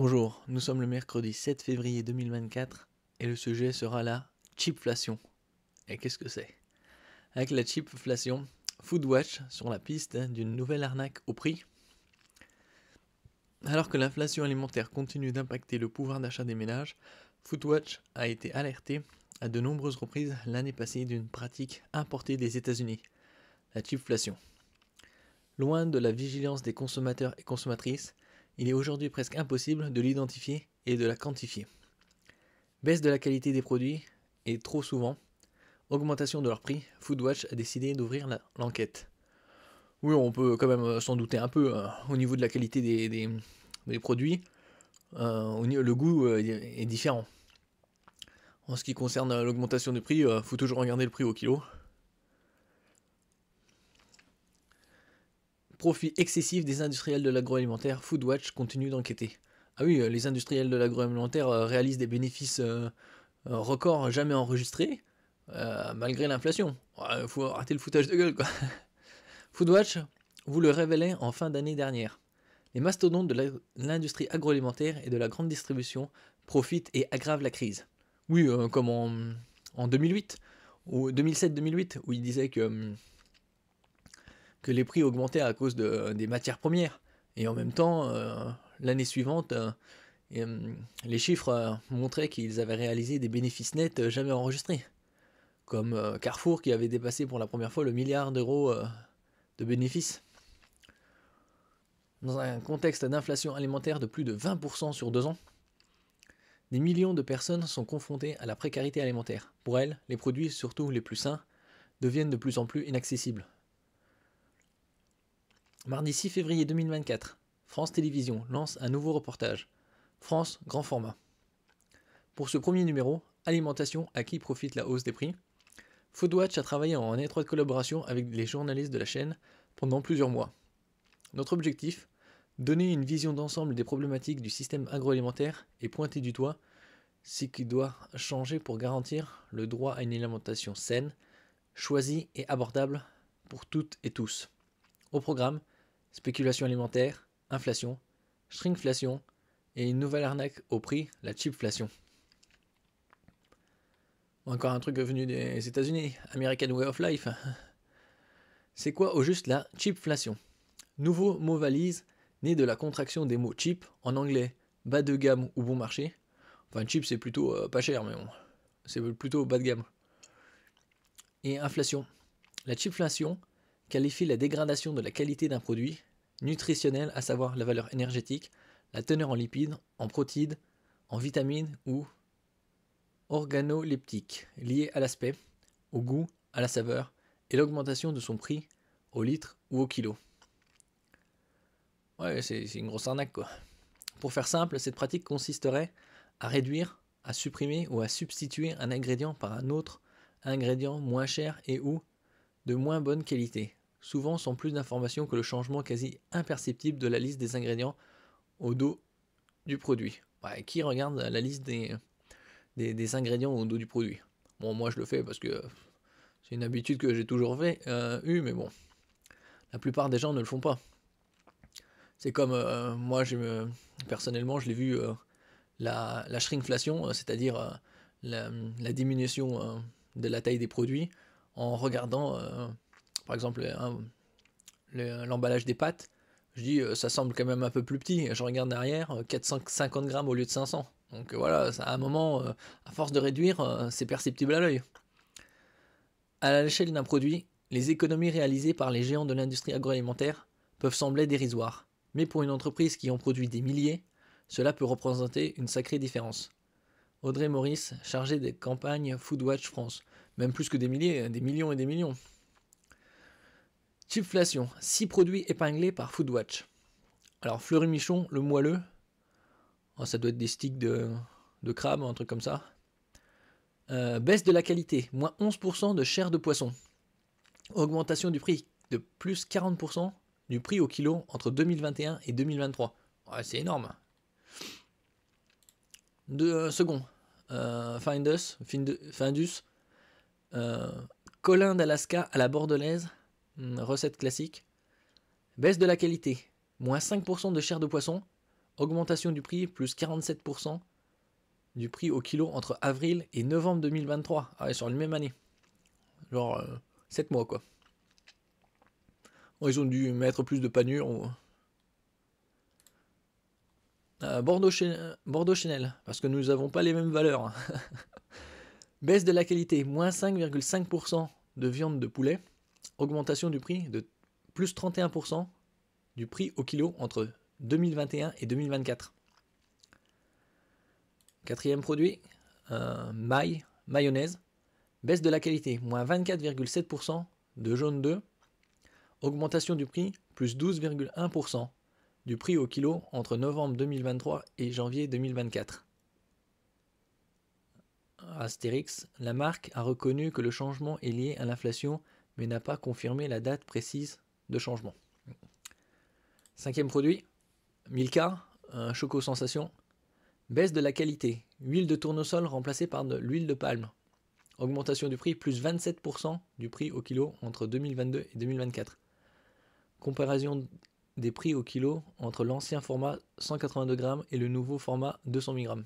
Bonjour, nous sommes le mercredi 7 février 2024 et le sujet sera la chipflation. Et qu'est-ce que c'est? Avec la chipflation, Foodwatch sur la piste d'une nouvelle arnaque au prix. Alors que l'inflation alimentaire continue d'impacter le pouvoir d'achat des ménages, Foodwatch a été alerté à de nombreuses reprises l'année passée d'une pratique importée des États-Unis, la chipflation. Loin de la vigilance des consommateurs et consommatrices, il est aujourd'hui presque impossible de l'identifier et de la quantifier. Baisse de la qualité des produits et trop souvent, augmentation de leur prix, Foodwatch a décidé d'ouvrir l'enquête. Oui, on peut quand même s'en douter un peu au niveau de la qualité des produits. Le goût est différent. En ce qui concerne l'augmentation du prix, faut toujours regarder le prix au kilo. Profit excessif des industriels de l'agroalimentaire, Foodwatch continue d'enquêter. Ah oui, les industriels de l'agroalimentaire réalisent des bénéfices records jamais enregistrés, malgré l'inflation. Il faut arrêter le foutage de gueule, quoi. Foodwatch vous le révélait en fin d'année dernière. Les mastodontes de l'industrie agroalimentaire et de la grande distribution profitent et aggravent la crise. Oui, comme en 2008, ou 2007-2008, où il disait que les prix augmentaient à cause des matières premières. Et en même temps, l'année suivante, les chiffres montraient qu'ils avaient réalisé des bénéfices nets jamais enregistrés. Comme Carrefour qui avait dépassé pour la première fois le milliard d'euros de bénéfices. Dans un contexte d'inflation alimentaire de plus de 20% sur 2 ans, des millions de personnes sont confrontées à la précarité alimentaire. Pour elles, les produits, surtout les plus sains, deviennent de plus en plus inaccessibles. Mardi 6 février 2024, France Télévisions lance un nouveau reportage. France, grand format. Pour ce premier numéro, alimentation, à qui profite la hausse des prix, Foodwatch a travaillé en étroite collaboration avec les journalistes de la chaîne pendant plusieurs mois. Notre objectif, donner une vision d'ensemble des problématiques du système agroalimentaire et pointer du doigt ce qui doit changer pour garantir le droit à une alimentation saine, choisie et abordable pour toutes et tous. Au programme, spéculation alimentaire, inflation, shrinkflation et une nouvelle arnaque au prix, la chipflation. Encore un truc venu des États-Unis, American Way of Life. C'est quoi au juste la chipflation? Nouveau mot valise né de la contraction des mots cheap, en anglais bas de gamme ou bon marché. Enfin, cheap c'est plutôt pas cher, mais bon, c'est plutôt bas de gamme. Et inflation. La chipflation qualifie la dégradation de la qualité d'un produit nutritionnel, à savoir la valeur énergétique, la teneur en lipides, en protéines, en vitamines ou organoleptiques, liée à l'aspect, au goût, à la saveur et l'augmentation de son prix au litre ou au kilo. Ouais, c'est une grosse arnaque, quoi. Pour faire simple, cette pratique consisterait à réduire, à supprimer ou à substituer un ingrédient par un autre ingrédient moins cher et ou de moins bonne qualité, souvent sans plus d'informations que le changement quasi imperceptible de la liste des ingrédients au dos du produit. Ouais, qui regarde la liste des ingrédients au dos du produit? Bon, moi je le fais parce que c'est une habitude que j'ai toujours eu, mais bon, la plupart des gens ne le font pas. C'est comme moi, personnellement, je l'ai vu la shrinkflation, c'est-à-dire la diminution de la taille des produits, en regardant, par exemple, l'emballage des pâtes. Je dis, ça semble quand même un peu plus petit. Je regarde derrière, 450 grammes au lieu de 500. Donc voilà, à un moment, à force de réduire, c'est perceptible à l'œil. À l'échelle d'un produit, les économies réalisées par les géants de l'industrie agroalimentaire peuvent sembler dérisoires. Mais pour une entreprise qui en produit des milliers, cela peut représenter une sacrée différence. Audrey Maurice, chargée des campagnes Foodwatch France. Même plus que des milliers, des millions et des millions. Chipflation, 6 produits épinglés par Foodwatch. Alors Fleury Michon, le moelleux, ça doit être des sticks de crabe, un truc comme ça. Baisse de la qualité, moins 11% de chair de poisson. Augmentation du prix de plus 40% du prix au kilo entre 2021 et 2023. Ouais, c'est énorme. Second, Findus, colin d'Alaska à la bordelaise, recette classique. Baisse de la qualité, moins 5% de chair de poisson, Augmentation du prix, plus 47% du prix au kilo entre avril et novembre 2023. Ah ouais, sur la même année. Genre 7 mois quoi. Bon, ils ont dû mettre plus de panure. Ou... Bordeaux Chanel, parce que nous n'avons pas les mêmes valeurs. Baisse de la qualité, moins 5,5% de viande de poulet. Augmentation du prix de plus 31% du prix au kilo entre 2021 et 2024. Quatrième produit, mayonnaise. Baisse de la qualité, moins 24,7% de jaune d'œuf. Augmentation du prix, plus 12,1% du prix au kilo entre novembre 2023 et janvier 2024. Astérix, la marque a reconnu que le changement est lié à l'inflation, mais n'a pas confirmé la date précise de changement. Cinquième produit, Milka, Choco Sensation. Baisse de la qualité, huile de tournesol remplacée par de l'huile de palme. Augmentation du prix, plus 27% du prix au kilo entre 2022 et 2024. Comparaison des prix au kilo entre l'ancien format 182 grammes et le nouveau format 208 grammes.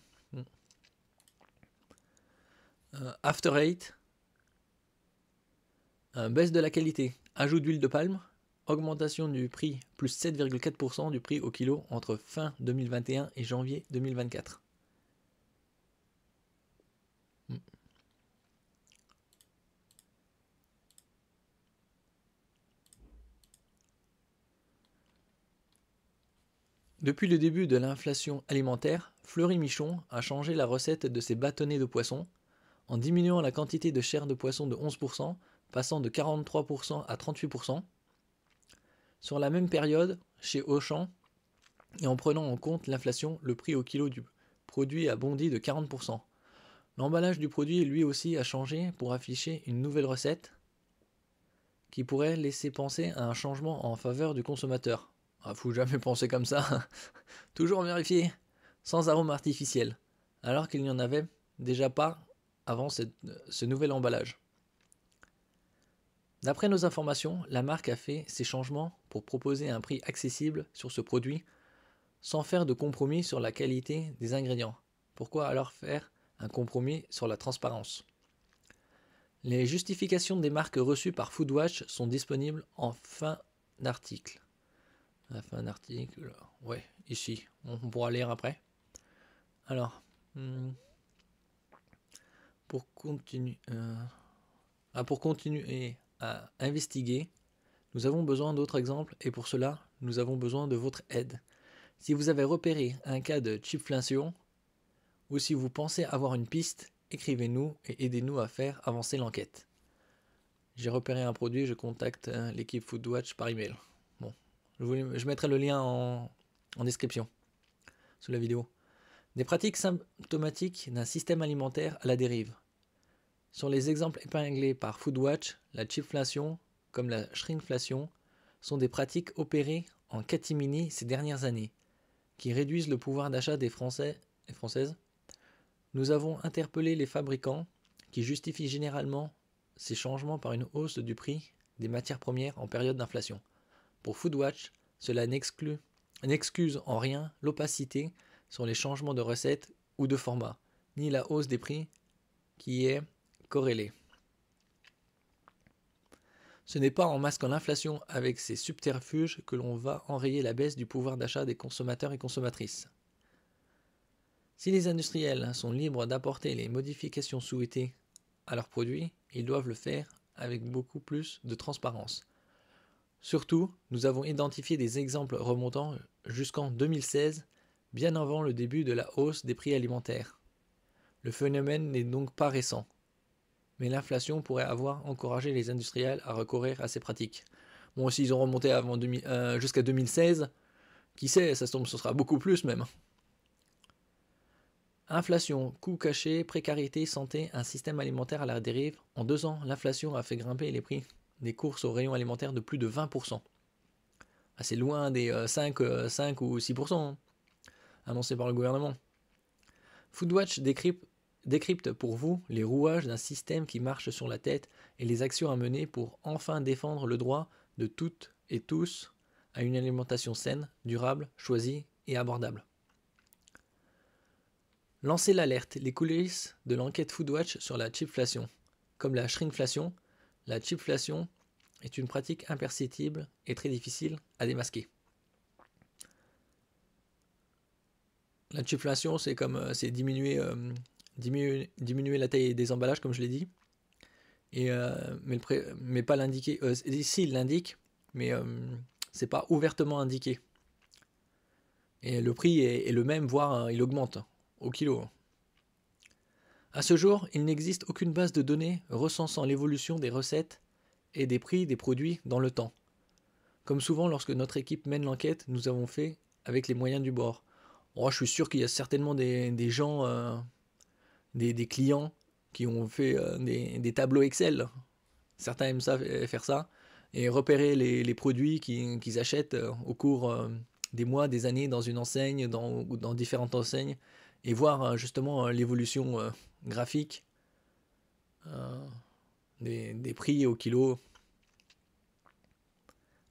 After Eight, baisse de la qualité, ajout d'huile de palme, augmentation du prix, plus 7,4% du prix au kilo entre fin 2021 et janvier 2024. Depuis le début de l'inflation alimentaire, Fleury-Michon a changé la recette de ses bâtonnets de poisson en diminuant la quantité de chair de poisson de 11%, passant de 43% à 38%. Sur la même période, chez Auchan, et en prenant en compte l'inflation, le prix au kilo du produit a bondi de 40%. L'emballage du produit lui aussi a changé pour afficher une nouvelle recette qui pourrait laisser penser à un changement en faveur du consommateur. Ah, faut jamais penser comme ça. Toujours vérifier, sans arôme artificiel, alors qu'il n'y en avait déjà pas avant ce nouvel emballage. D'après nos informations, la marque a fait ces changements pour proposer un prix accessible sur ce produit sans faire de compromis sur la qualité des ingrédients. Pourquoi alors faire un compromis sur la transparence? Les justifications des marques reçues par Foodwatch sont disponibles en fin d'article. La fin d'article, ouais, ici, on pourra lire après. Alors, pour continuer à investiguer, nous avons besoin d'autres exemples et pour cela, nous avons besoin de votre aide. Si vous avez repéré un cas de chipflation ou si vous pensez avoir une piste, écrivez-nous et aidez-nous à faire avancer l'enquête. J'ai repéré un produit, je contacte l'équipe Foodwatch par email. Bon, je mettrai le lien en description sous la vidéo. Des pratiques symptomatiques d'un système alimentaire à la dérive. Sur les exemples épinglés par Foodwatch, la chipflation comme la shrinkflation sont des pratiques opérées en catimini ces dernières années, qui réduisent le pouvoir d'achat des Français et Françaises. Nous avons interpellé les fabricants qui justifient généralement ces changements par une hausse du prix des matières premières en période d'inflation. Pour Foodwatch, cela n'excuse en rien l'opacité sur les changements de recettes ou de format, ni la hausse des prix qui est corrélée. Ce n'est pas en masquant l'inflation avec ces subterfuges que l'on va enrayer la baisse du pouvoir d'achat des consommateurs et consommatrices. Si les industriels sont libres d'apporter les modifications souhaitées à leurs produits, ils doivent le faire avec beaucoup plus de transparence. Surtout, nous avons identifié des exemples remontant jusqu'en 2016, bien avant le début de la hausse des prix alimentaires. Le phénomène n'est donc pas récent, mais l'inflation pourrait avoir encouragé les industriels à recourir à ces pratiques. Bon, s'ils ont remonté jusqu'à 2016, qui sait, ça se tombe, ce sera beaucoup plus même. Inflation, coûts cachés, précarité, santé, un système alimentaire à la dérive. En 2 ans, l'inflation a fait grimper les prix des courses au rayon alimentaire de plus de 20%. C'est loin des 5 ou 6% annoncés par le gouvernement. Foodwatch décrypte pour vous les rouages d'un système qui marche sur la tête et les actions à mener pour enfin défendre le droit de toutes et tous à une alimentation saine, durable, choisie et abordable. Lancez l'alerte, les coulisses de l'enquête Foodwatch sur la chipflation. Comme la shrinkflation, la chipflation est une pratique imperceptible et très difficile à démasquer. La chipflation, c'est comme c'est diminuer la taille des emballages, comme je l'ai dit, mais pas l'indiquer. Ici, il l'indique, mais c'est pas ouvertement indiqué. Et le prix est le même, voire il augmente au kilo. À ce jour, il n'existe aucune base de données recensant l'évolution des recettes et des prix des produits dans le temps. Comme souvent lorsque notre équipe mène l'enquête, nous avons fait avec les moyens du bord. Oh, je suis sûr qu'il y a certainement des gens, des clients qui ont fait des tableaux Excel. Certains aiment ça, faire ça, et repérer les produits qu'ils achètent au cours des mois, des années dans une enseigne, ou dans différentes enseignes, et voir justement l'évolution graphique des prix au kilo.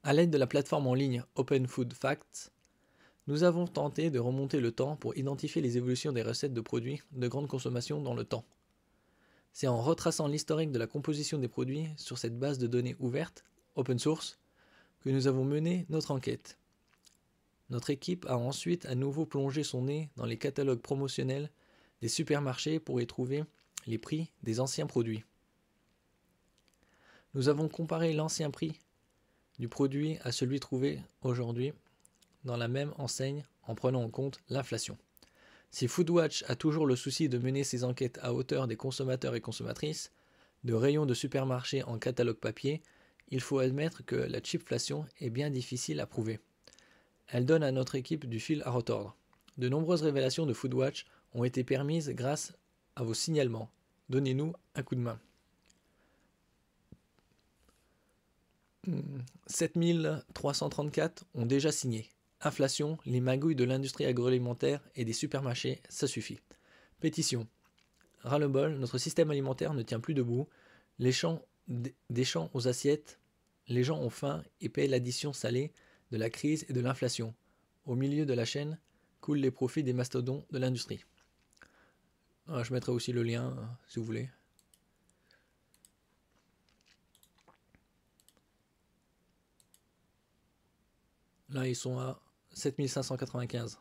À l'aide de la plateforme en ligne Open Food Facts, nous avons tenté de remonter le temps pour identifier les évolutions des recettes de produits de grande consommation dans le temps. C'est en retraçant l'historique de la composition des produits sur cette base de données ouverte, open source, que nous avons mené notre enquête. Notre équipe a ensuite à nouveau plongé son nez dans les catalogues promotionnels des supermarchés pour y trouver les prix des anciens produits. Nous avons comparé l'ancien prix du produit à celui trouvé aujourd'hui dans la même enseigne en prenant en compte l'inflation. Si Foodwatch a toujours le souci de mener ses enquêtes à hauteur des consommateurs et consommatrices, de rayons de supermarchés en catalogue papier, il faut admettre que la chipflation est bien difficile à prouver. Elle donne à notre équipe du fil à retordre. De nombreuses révélations de Foodwatch ont été permises grâce à vos signalements. Donnez-nous un coup de main. 7334 ont déjà signé. Inflation, les magouilles de l'industrie agroalimentaire et des supermarchés, ça suffit. Pétition. Ras-le-bol, notre système alimentaire ne tient plus debout. Des champs aux assiettes, les gens ont faim et paient l'addition salée de la crise et de l'inflation. Au milieu de la chaîne coulent les profits des mastodontes de l'industrie. Je mettrai aussi le lien, si vous voulez. Là, ils sont à 7595.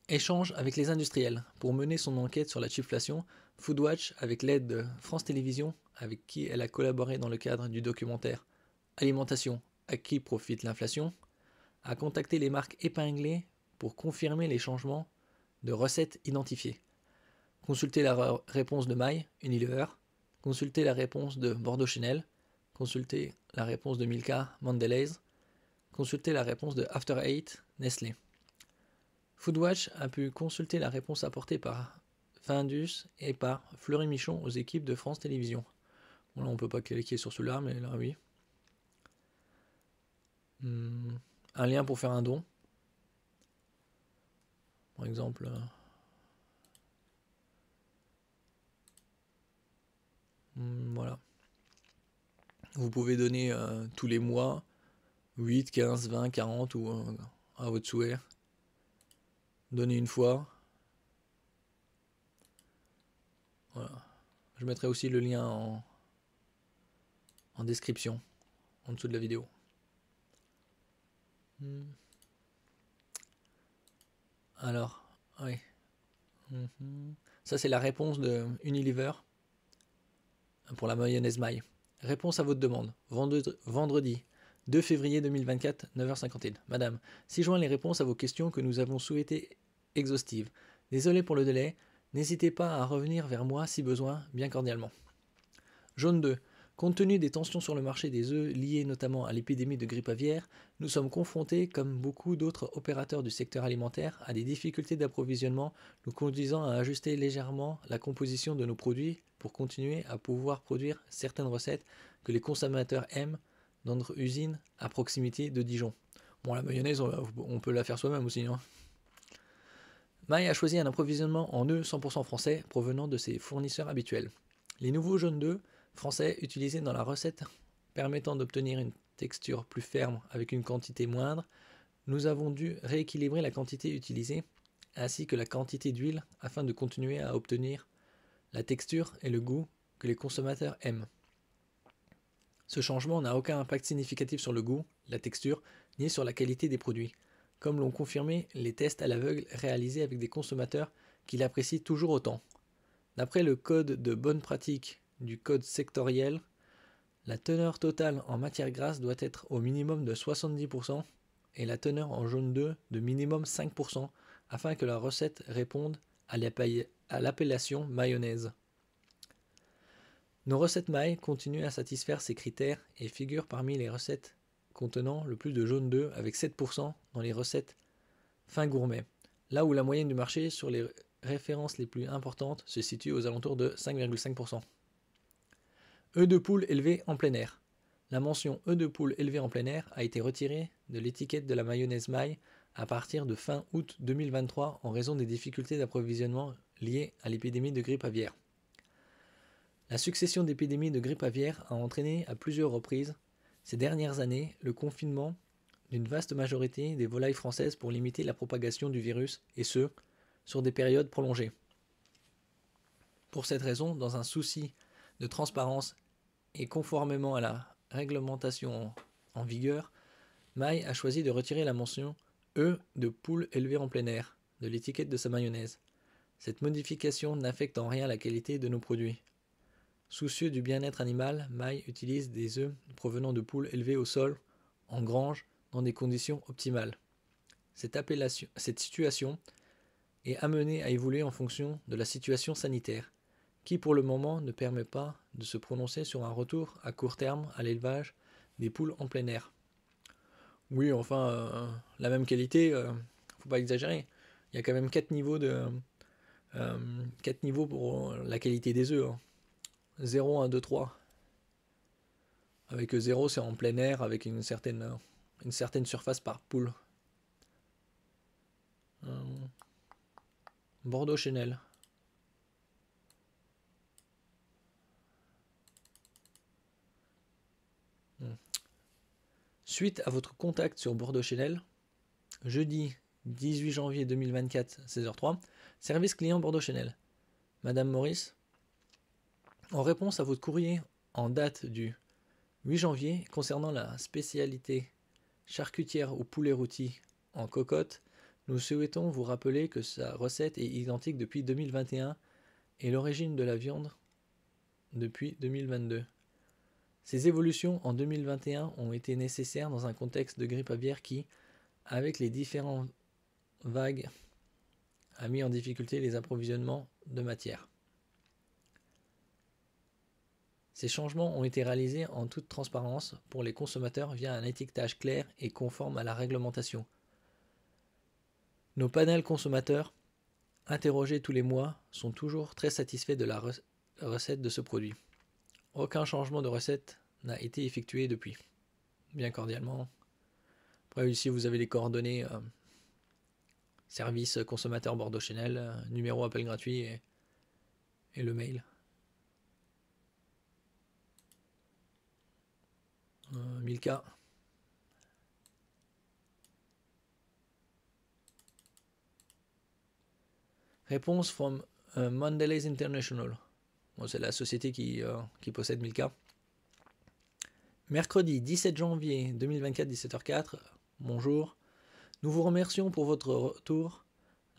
Échange avec les industriels. Pour mener son enquête sur la chipflation, Foodwatch, avec l'aide de France Télévisions, avec qui elle a collaboré dans le cadre du documentaire Alimentation, à qui profite l'inflation, a contacté les marques épinglées pour confirmer les changements de recettes identifiées. Consultez la réponse de Maille, Unilever. Consultez la réponse de Bordeaux Chanel. Consultez la réponse de Milka, Mondelez. Consultez la réponse de After Eight, Nestlé. Foodwatch a pu consulter la réponse apportée par Findus et par Fleury Michon aux équipes de France Télévisions. Bon, là, on ne peut pas cliquer sur celui-là, mais là, oui. Un lien pour faire un don. Par exemple... voilà. Vous pouvez donner tous les mois 8, 15, 20, 40 ou à votre souhait. Donnez une fois. Voilà. Je mettrai aussi le lien en description, en dessous de la vidéo. Alors, oui. Ça, c'est la réponse de Unilever pour la mayonnaise Maille. Réponse à votre demande. Vendredi 2 février 2024, 9h51. Madame, 6 juin, les réponses à vos questions que nous avons souhaitées exhaustives. Désolé pour le délai. N'hésitez pas à revenir vers moi si besoin, bien cordialement. Jaune 2. Compte tenu des tensions sur le marché des œufs liées notamment à l'épidémie de grippe aviaire, nous sommes confrontés, comme beaucoup d'autres opérateurs du secteur alimentaire, à des difficultés d'approvisionnement nous conduisant à ajuster légèrement la composition de nos produits pour continuer à pouvoir produire certaines recettes que les consommateurs aiment dans notre usine à proximité de Dijon. Bon, la mayonnaise, on peut la faire soi-même aussi, hein. Maille a choisi un approvisionnement en œufs 100% français provenant de ses fournisseurs habituels. Les nouveaux jaunes d'œufs français utilisé dans la recette permettant d'obtenir une texture plus ferme avec une quantité moindre, nous avons dû rééquilibrer la quantité utilisée ainsi que la quantité d'huile afin de continuer à obtenir la texture et le goût que les consommateurs aiment. Ce changement n'a aucun impact significatif sur le goût, la texture, ni sur la qualité des produits, comme l'ont confirmé les tests à l'aveugle réalisés avec des consommateurs qui l'apprécient toujours autant. D'après le code de bonne pratique du code sectoriel, la teneur totale en matière grasse doit être au minimum de 70% et la teneur en jaune d'œuf de minimum 5% afin que la recette réponde à l'appellation mayonnaise. Nos recettes mailles continuent à satisfaire ces critères et figurent parmi les recettes contenant le plus de jaune d'œuf avec 7% dans les recettes fin gourmet, là où la moyenne du marché sur les références les plus importantes se situe aux alentours de 5,5%. Œufs de poule élevés en plein air. La mention œufs de poule élevés en plein air a été retirée de l'étiquette de la mayonnaise maille à partir de fin août 2023 en raison des difficultés d'approvisionnement liées à l'épidémie de grippe aviaire. La succession d'épidémies de grippe aviaire a entraîné à plusieurs reprises ces dernières années le confinement d'une vaste majorité des volailles françaises pour limiter la propagation du virus, et ce, sur des périodes prolongées. Pour cette raison, dans un souci de transparence et conformément à la réglementation en vigueur, Maille a choisi de retirer la mention « œufs de poule élevés en plein air » de l'étiquette de sa mayonnaise. Cette modification n'affecte en rien la qualité de nos produits. Soucieux du bien-être animal, Maille utilise des œufs provenant de poules élevées au sol, en grange, dans des conditions optimales. Cette situation est amenée à évoluer en fonction de la situation sanitaire, qui pour le moment ne permet pas de se prononcer sur un retour à court terme à l'élevage des poules en plein air. Oui, enfin, la même qualité, faut pas exagérer. Il y a quand même 4 niveaux pour la qualité des œufs. 0, 1, 2, 3. Avec 0, c'est en plein air, avec une certaine surface par poule. Bordeaux Chenel. Suite à votre contact sur Bordeaux Chenel, jeudi 18 janvier 2024, 16h03, service client Bordeaux Chenel. Madame Maurice, en réponse à votre courrier en date du 8 janvier concernant la spécialité charcutière au poulet rôti en cocotte, nous souhaitons vous rappeler que sa recette est identique depuis 2021 et l'origine de la viande depuis 2022. Ces évolutions en 2021 ont été nécessaires dans un contexte de grippe aviaire qui, avec les différentes vagues, a mis en difficulté les approvisionnements de matière. Ces changements ont été réalisés en toute transparence pour les consommateurs via un étiquetage clair et conforme à la réglementation. Nos panels consommateurs, interrogés tous les mois, sont toujours très satisfaits de la recette de ce produit. Aucun changement de recette n'a été effectué depuis. Bien cordialement. Après, ici, vous avez les coordonnées service consommateur Bordeaux Chenel, numéro appel gratuit et le mail. Milka. Réponse from Mondelez International. Bon, c'est la société qui possède Milka. Mercredi 17 janvier 2024, 17h04. Bonjour. Nous vous remercions pour votre retour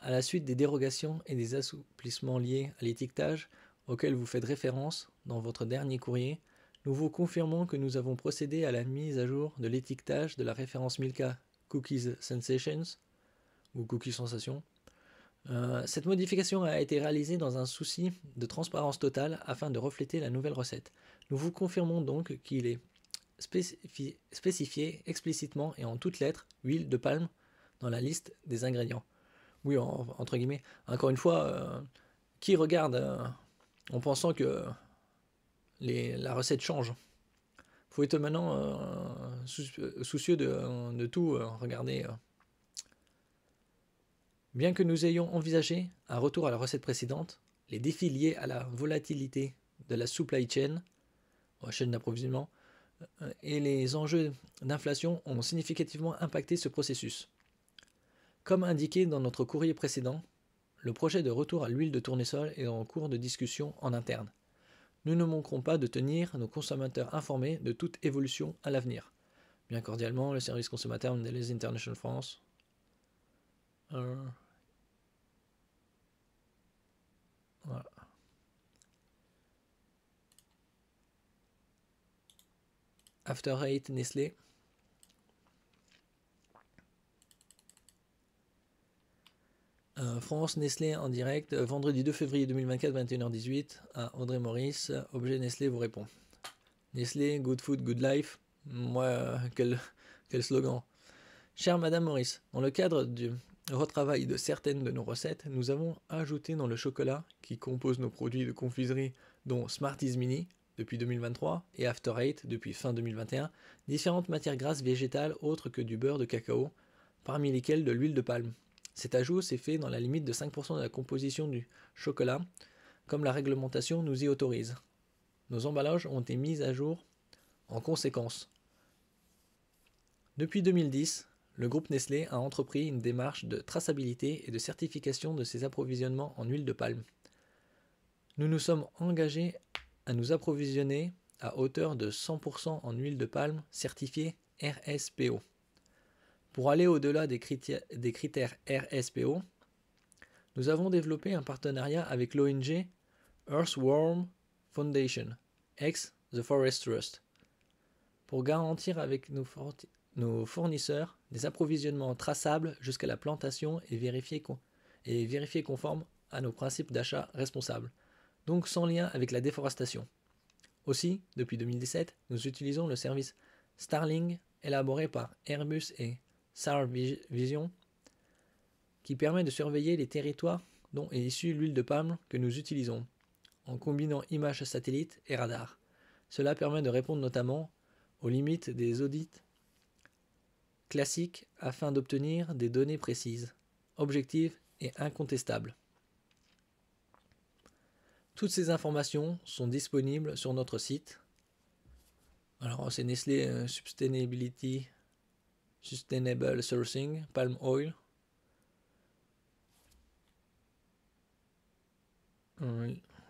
à la suite des dérogations et des assouplissements liés à l'étiquetage auxquels vous faites référence dans votre dernier courrier. Nous vous confirmons que nous avons procédé à la mise à jour de l'étiquetage de la référence Milka Cookies Sensations ou Cookies Sensation. Cette modification a été réalisée dans un souci de transparence totale afin de refléter la nouvelle recette. Nous vous confirmons donc qu'il est spécifié explicitement et en toutes lettres huile de palme dans la liste des ingrédients. Oui, entre guillemets, encore une fois, qui regarde en pensant que la recette change. Il faut être maintenant soucieux de tout regarder. Bien que nous ayons envisagé un retour à la recette précédente, les défis liés à la volatilité de la supply chain chaîne d'approvisionnement, et les enjeux d'inflation ont significativement impacté ce processus. Comme indiqué dans notre courrier précédent, le projet de retour à l'huile de tournesol est en cours de discussion en interne. Nous ne manquerons pas de tenir nos consommateurs informés de toute évolution à l'avenir. Bien cordialement, le service consommateur Mondelez International France. Voilà. After Eight Nestlé. France, Nestlé en direct, vendredi 2 février 2024, 21h18, à Audrey Maurice. Objet Nestlé vous répond. Nestlé, good food, good life. Quel slogan. Chère Madame Maurice, dans le cadre du retravail de certaines de nos recettes, nous avons ajouté dans le chocolat, qui compose nos produits de confiserie, dont Smarties Mini, depuis 2023, et After Eight, depuis fin 2021, différentes matières grasses végétales autres que du beurre de cacao, parmi lesquelles de l'huile de palme. Cet ajout s'est fait dans la limite de 5% de la composition du chocolat, comme la réglementation nous y autorise. Nos emballages ont été mis à jour en conséquence. Depuis 2010, le groupe Nestlé a entrepris une démarche de traçabilité et de certification de ses approvisionnements en huile de palme. Nous nous sommes engagés à nous approvisionner à hauteur de 100% en huile de palme certifiée RSPO. Pour aller au-delà des critères RSPO, nous avons développé un partenariat avec l'ONG Earthworm Foundation, ex The Forest Trust, pour garantir avec nos fournisseurs des approvisionnements traçables jusqu'à la plantation et vérifiés conformes à nos principes d'achat responsables, donc sans lien avec la déforestation. Aussi, depuis 2017, nous utilisons le service Starling élaboré par Airbus et SAR Vision, qui permet de surveiller les territoires dont est issue l'huile de palme que nous utilisons, en combinant images satellites et radars. Cela permet de répondre notamment aux limites des audits classiques afin d'obtenir des données précises, objectives et incontestables. Toutes ces informations sont disponibles sur notre site. Alors c'est Nestlé Sustainable Sourcing, Palm Oil.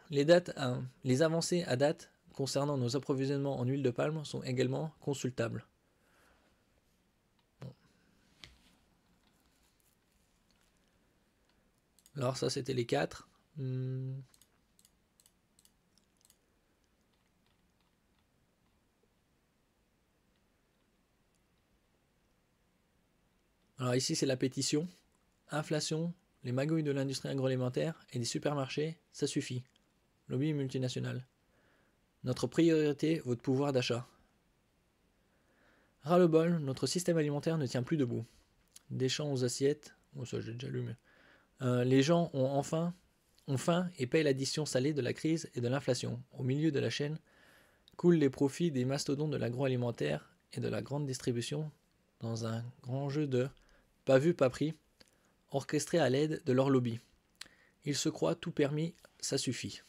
Les avancées à date concernant nos approvisionnements en huile de palme sont également consultables. Bon. Alors ça c'était les 4. Alors ici c'est la pétition. Inflation, les magouilles de l'industrie agroalimentaire et des supermarchés, ça suffit. Lobby multinational. Notre priorité, votre pouvoir d'achat. Ras-le-bol, notre système alimentaire ne tient plus debout. Des champs aux assiettes, ça j'ai déjà lu, mais les gens ont faim et payent l'addition salée de la crise et de l'inflation. Au milieu de la chaîne coulent les profits des mastodontes de l'agroalimentaire et de la grande distribution dans un grand jeu de pas vu, pas pris, orchestré à l'aide de leur lobby. Ils se croient tout permis, ça suffit.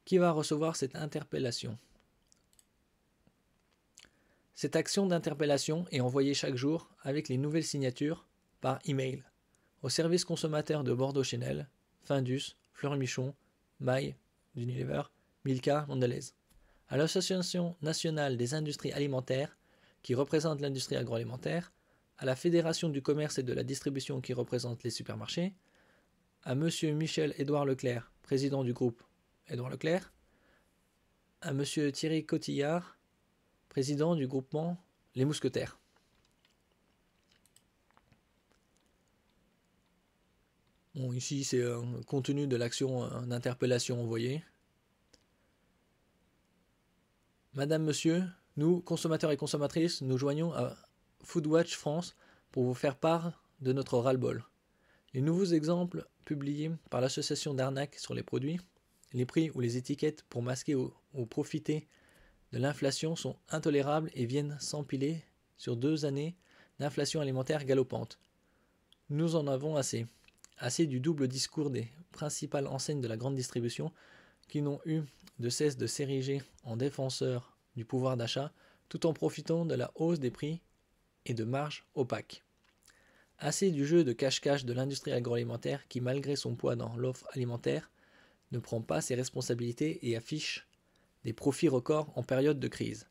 Qui va recevoir cette interpellation? Cette action d'interpellation est envoyée chaque jour avec les nouvelles signatures par email au service consommateur de Bordeaux-Chenel, Findus, Fleury-Michon, Maille, d'Unilever, Milka, Mondelez, à l'Association nationale des industries alimentaires qui représente l'industrie agroalimentaire, à la Fédération du commerce et de la distribution qui représente les supermarchés, à M. Michel-Édouard Leclerc, président du groupe Édouard Leclerc, à M. Thierry Cotillard, président du groupement Les Mousquetaires. Bon, ici c'est un contenu de l'action d'interpellation envoyée. Madame, Monsieur, nous, consommateurs et consommatrices, nous joignons à Foodwatch France pour vous faire part de notre ras-le-bol. Les nouveaux exemples publiés par l'association d'arnaques sur les produits, les prix ou les étiquettes pour masquer ou profiter de l'inflation sont intolérables et viennent s'empiler sur 2 années d'inflation alimentaire galopante. Nous en avons assez. Assez du double discours des principales enseignes de la grande distribution qui n'ont eu de cesse de s'ériger en défenseurs du pouvoir d'achat tout en profitant de la hausse des prix et de marges opaques. Assez du jeu de cache-cache de l'industrie agroalimentaire qui, malgré son poids dans l'offre alimentaire, ne prend pas ses responsabilités et affiche des profits records en période de crise.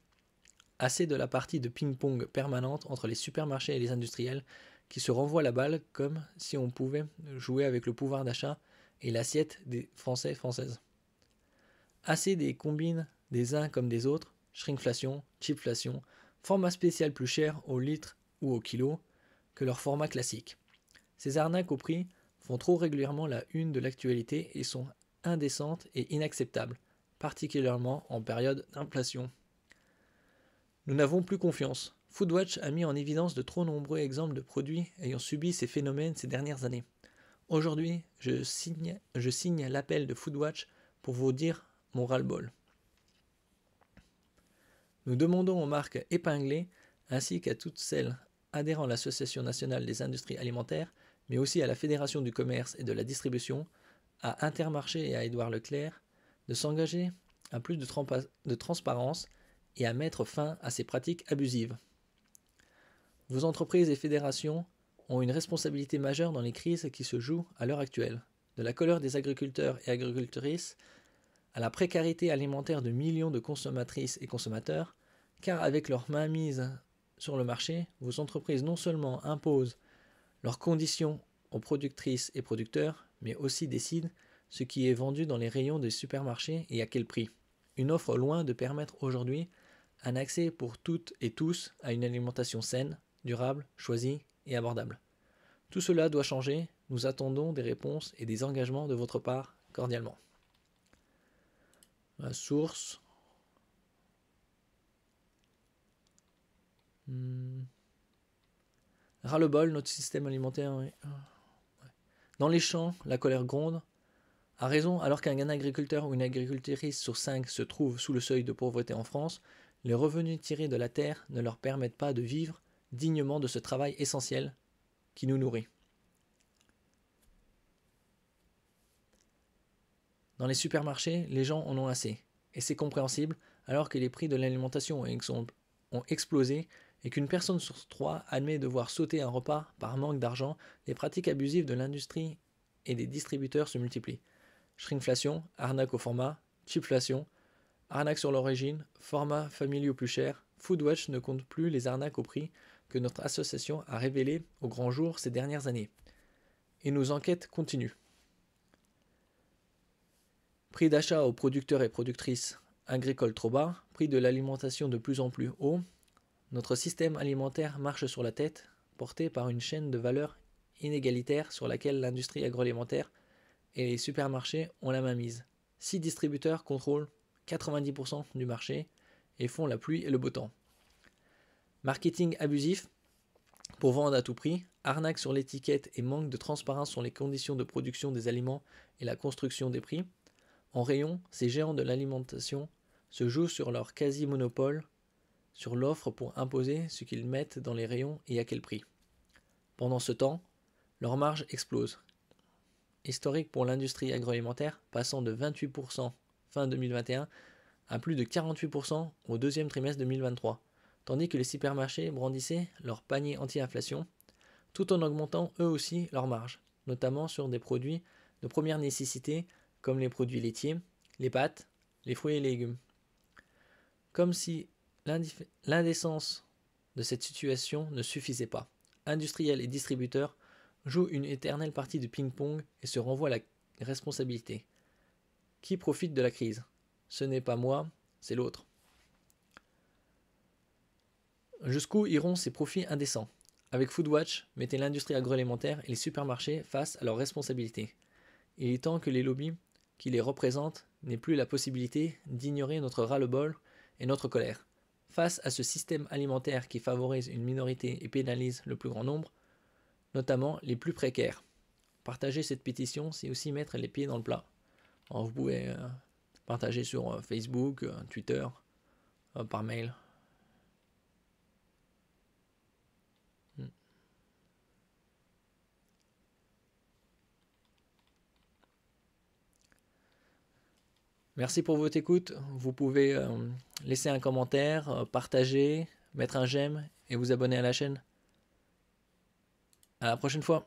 Assez de la partie de ping-pong permanente entre les supermarchés et les industriels qui se renvoient la balle comme si on pouvait jouer avec le pouvoir d'achat et l'assiette des Français et Françaises. Assez des combines des uns comme des autres, shrinkflation, cheapflation, format spécial plus cher au litre ou au kilo que leur format classique. Ces arnaques au prix font trop régulièrement la une de l'actualité et sont indécentes et inacceptables, particulièrement en période d'inflation. Nous n'avons plus confiance. Foodwatch a mis en évidence de trop nombreux exemples de produits ayant subi ces phénomènes ces dernières années. Aujourd'hui, je signe l'appel de Foodwatch pour vous dire mon ras-le-bol. Nous demandons aux marques épinglées, ainsi qu'à toutes celles adhérant à l'Association nationale des industries alimentaires, mais aussi à la Fédération du commerce et de la distribution, à Intermarché et à Édouard Leclerc, de s'engager à plus de transparence et à mettre fin à ces pratiques abusives. Vos entreprises et fédérations ont une responsabilité majeure dans les crises qui se jouent à l'heure actuelle, de la colère des agriculteurs et agricultrices à la précarité alimentaire de millions de consommatrices et consommateurs, car avec leur mainmise sur le marché, vos entreprises non seulement imposent leurs conditions aux productrices et producteurs, mais aussi décident ce qui est vendu dans les rayons des supermarchés et à quel prix. Une offre loin de permettre aujourd'hui un accès pour toutes et tous à une alimentation saine, durable, choisie et abordable. Tout cela doit changer, nous attendons des réponses et des engagements de votre part cordialement. La source. Ras-le-bol, notre système alimentaire. Oui. Dans les champs, la colère gronde. A raison, alors qu'un agriculteur ou une agricultrice sur 5 se trouve sous le seuil de pauvreté en France, les revenus tirés de la terre ne leur permettent pas de vivre dignement de ce travail essentiel qui nous nourrit. Dans les supermarchés, les gens en ont assez. Et c'est compréhensible, alors que les prix de l'alimentation ont explosé et qu'une personne sur 3 admet devoir sauter un repas par manque d'argent, les pratiques abusives de l'industrie et des distributeurs se multiplient. Shrinkflation, arnaque au format, cheapflation, arnaque sur l'origine, format familiaux plus cher. Foodwatch ne compte plus les arnaques au prix que notre association a révélées au grand jour ces dernières années. Et nos enquêtes continuent. Prix d'achat aux producteurs et productrices agricoles trop bas, prix de l'alimentation de plus en plus haut. Notre système alimentaire marche sur la tête, porté par une chaîne de valeur inégalitaire sur laquelle l'industrie agroalimentaire et les supermarchés ont la main mise. 6 distributeurs contrôlent 90% du marché et font la pluie et le beau temps. Marketing abusif pour vendre à tout prix, arnaque sur l'étiquette et manque de transparence sur les conditions de production des aliments et la construction des prix. En rayon, ces géants de l'alimentation se jouent sur leur quasi-monopole sur l'offre pour imposer ce qu'ils mettent dans les rayons et à quel prix. Pendant ce temps, leur marge explose. Historique pour l'industrie agroalimentaire, passant de 28% fin 2021 à plus de 48% au deuxième trimestre 2023, tandis que les supermarchés brandissaient leur panier anti-inflation, tout en augmentant eux aussi leur marge, notamment sur des produits de première nécessité comme les produits laitiers, les pâtes, les fruits et légumes. Comme si l'indécence de cette situation ne suffisait pas. Industriels et distributeurs jouent une éternelle partie de ping-pong et se renvoient la responsabilité. Qui profite de la crise? Ce n'est pas moi, c'est l'autre. Jusqu'où iront ces profits indécents? Avec Foodwatch, mettez l'industrie agroalimentaire et les supermarchés face à leurs responsabilités. Il est temps que les lobbies qui les représentent n'aient plus la possibilité d'ignorer notre ras-le-bol et notre colère. Face à ce système alimentaire qui favorise une minorité et pénalise le plus grand nombre, notamment les plus précaires. Partager cette pétition, c'est aussi mettre les pieds dans le plat. Alors vous pouvez partager sur Facebook, Twitter, par mail. Merci pour votre écoute. Vous pouvez laisser un commentaire, partager, mettre un j'aime et vous abonner à la chaîne. À la prochaine fois.